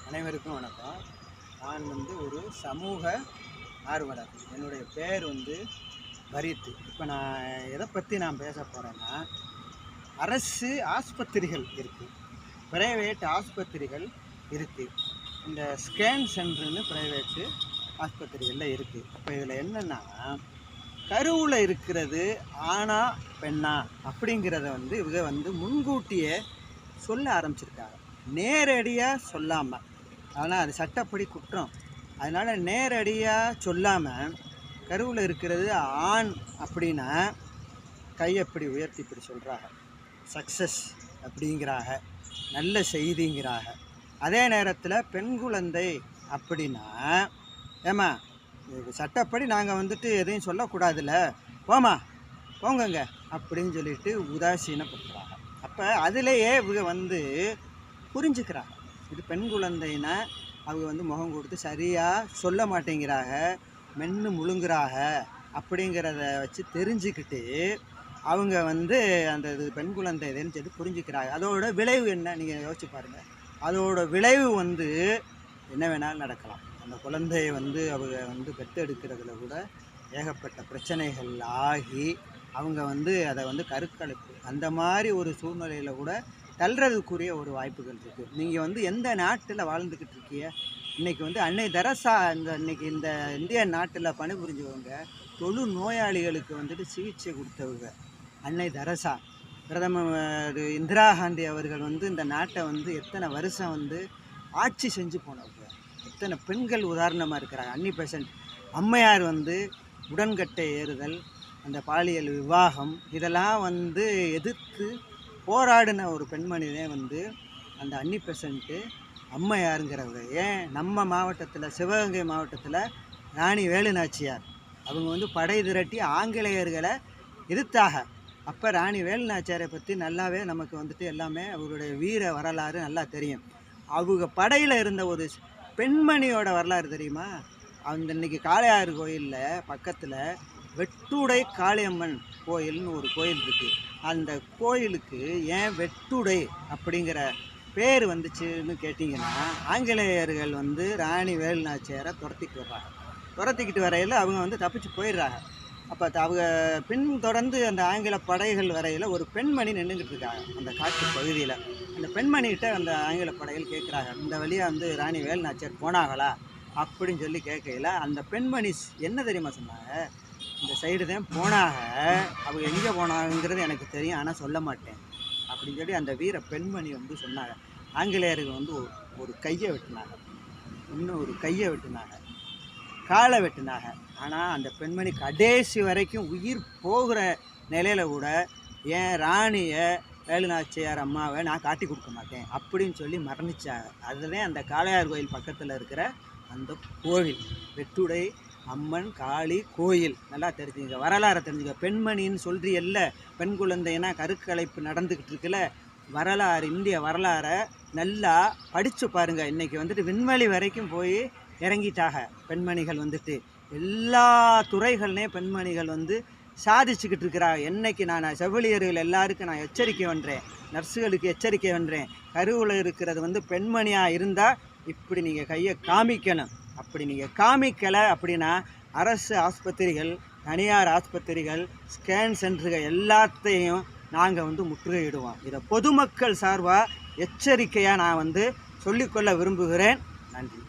அனைவருக்கும் வணக்கம். நான் ஒரு சமூக ஆர்வலர். என்னுடைய பேர் பரீத். இப்போ நான் எதை பற்றி பேச போகிறேன்னா, அரசு ஆஸ்பத்திரிகள் இருக்குது, ப்ரைவேட் ஆஸ்பத்திரிகள் இருக்குது. இந்த ஸ்கேன் சென்டர்னு ப்ரைவேட்டு ஆஸ்பத்திரிகளில் இருக்குது. இப்போ இதில் என்னென்னா, கருவில் இருக்கிறது ஆணா பெண்ணா அப்படிங்கிறத இவங்க முன்கூட்டியே சொல்ல ஆரம்பிச்சிருக்காங்க, நேரடியாக சொல்லாமல். ஆனால் அது சட்டப்படி குற்றம். அதனால் நேரடியாக சொல்லாமல் கருவில் இருக்கிறது ஆண் அப்படின்னா கையை இப்படி உயர்த்தி இப்படி சொல்கிறாங்க, சக்ஸஸ் அப்படிங்கிறாங்க, நல்ல செய்திங்கிறாங்க. அதே நேரத்தில் பெண் குழந்தை அப்படின்னா, ஏம்மா சட்டப்படி நாங்கள் எதையும் சொல்லக்கூடாதுல்ல, போங்கங்க அப்படின்னு சொல்லிட்டு உதாசீனப்படுத்துகிறாங்க. அப்போ அதிலேயே இவங்க புரிஞ்சுக்கிறாங்க, இது பெண் குழந்தைன்னா அவங்க முகம் கொடுத்து சரியாக சொல்ல மாட்டேங்கிறாங்க, மென்று முழுங்குறாங்க அப்படிங்கிறத வச்சு தெரிஞ்சுக்கிட்டு அவங்க அந்த இது பெண் குழந்தை இதுன்னு சொல்லி புரிஞ்சுக்கிறாங்க. அதோட விளைவு என்ன நீங்கள் யோசிச்சு பாருங்கள். அதோட விளைவு என்ன வேணாலும் நடக்கலாம். அந்த குழந்தையை அவங்க பெற்றெடுக்கிறதுல கூட ஏகப்பட்ட பிரச்சனைகள் ஆகி அவங்க அதை கருக்கலைப்பு அந்த மாதிரி ஒரு சூழ்நிலையில் கூட தள்ளுறதுக்குரிய ஒரு வாய்ப்புகள் இருக்குது. நீங்கள் எந்த நாட்டில் வாழ்ந்துக்கிட்டு இருக்கீங்க? இன்றைக்கி அன்னை தெரசா இன்றைக்கி இந்த இந்திய நாட்டில் பணிபுரிஞ்சவங்க தொழுநோயாளிகளுக்கு சிகிச்சை கொடுத்தவங்க அன்னை தெரசா. பிரதமர் இந்திரா காந்தி அவர்கள் இந்த நாட்டை எத்தனை வருஷம் ஆட்சி செஞ்சு போனவங்க. எத்தனை பெண்கள் உதாரணமாக இருக்கிறாங்க. அன்னி பெசன்ட் அம்மையார் உடன்கட்டை ஏறுதல், அந்த பாலியல் விவாகம் இதெல்லாம் எதிர்த்து போராடின ஒரு பெண்மணிதே அந்த அன்னி பெசன்ட்டு அம்மையாருங்கிறவங்க. ஏன் நம்ம மாவட்டத்தில், சிவகங்கை மாவட்டத்தில் ராணி வேலுநாச்சியார் அவங்க படை திரட்டி ஆங்கிலேயர்களை எதிர்த்தாக. அப்போ ராணி வேலுநாச்சியாரை பற்றி நல்லாவே நமக்கு எல்லாமே அவருடைய வீர வரலாறு நல்லா தெரியும். அவங்க படையில் இருந்த ஒரு பெண்மணியோட வரலாறு தெரியுமா? இன்னைக்கு காளையாறு கோயிலில் பக்கத்தில் வெட்டுடை காளியம்மன் கோயில்னு ஒரு கோயில் இருக்குது. அந்த கோயிலுக்கு ஏன் வெட்டுடை அப்படிங்கிற பேர் வந்துச்சுன்னு கேட்டிங்கன்னா, ஆங்கிலேயர்கள் ராணி வேலுநாச்சியாரை துரத்திக்கிட்டு வரையில் அவங்க தப்பிச்சு போயிடுறாங்க. அப்போ அவங்க தொடர்ந்து அந்த ஆங்கில படைகள் வரையில் ஒரு பெண்மணி நின்றுக்கிட்டு இருக்காங்க அந்த காட்டு பகுதியில். அந்த பெண்மணிகிட்ட அந்த ஆங்கில படைகள் கேட்குறாங்க, இந்த வழியாக ராணி வேலுநாச்சியார் போனாங்களா அப்படின்னு சொல்லி கேட்கையில், அந்த பெண்மணி என்ன தெரியுமா சொன்னாங்க, இந்த சைடு தான் போனாங்க, அவங்க எங்கே போனாங்கிறது எனக்கு தெரியும், ஆனால் சொல்ல மாட்டேன் அப்படின்னு சொல்லி அந்த வீர பெண்மணி சொன்னாங்க. ஆங்கிலேயருக்கு ஒரு கையை வெட்டினாங்க, இன்னும் ஒரு கையை வெட்டினாங்க, காலை வெட்டினாங்க. ஆனால் அந்த பெண்மணி கடைசி வரைக்கும் உயிர் போகிற நிலையில் கூட ஏன் ராணியை வேலுநாச்சியார் அம்மாவை நான் காட்டி கொடுக்க மாட்டேன் அப்படின்னு சொல்லி மரணிச்சாங்க. அதுதான் அந்த காளையார் கோயில் பக்கத்தில் இருக்கிற அந்த கோவில், வெட்டுடை அம்மன் காளி கோயில். நல்லா தெரிஞ்சுங்க, வரலாறை தெரிஞ்சுங்க. பெண்மணின்னு சொல்கிறீல்ல, பெண் குழந்தைன்னா கருக்கலைப்பு நடந்துக்கிட்டு இருக்குல்ல, வரலாறு, இந்திய வரலாறை நல்லா படித்து பாருங்கள். இன்றைக்கி விண்வெளி வரைக்கும் போய் இறங்கிட்டாங்க பெண்மணிகள். எல்லா துறைகள்லேயும் பெண்மணிகள் சாதிச்சுக்கிட்டு இருக்கிறாங்க. என்னைக்கு நான் செவிலியர்கள் எல்லாருக்கும் நான் எச்சரிக்கை பண்ணுறேன், நர்ஸுகளுக்கு எச்சரிக்கை பண்ணுறேன், கருவில் இருக்கிறது பெண்மணியாக இருந்தால் இப்படி நீங்கள் கையை காமிக்கணும். அப்படி நீங்கள் காமிக்கலை அப்படின்னா அரசு ஆஸ்பத்திரிகள், தனியார் ஆஸ்பத்திரிகள், ஸ்கேன் சென்டர்கள் எல்லாத்தையும் நாங்கள் முற்றுகையிடுவோம். இதை பொதுமக்கள் சார்பாக எச்சரிக்கையாக நான் சொல்லிக்கொள்ள விரும்புகிறேன். நன்றி.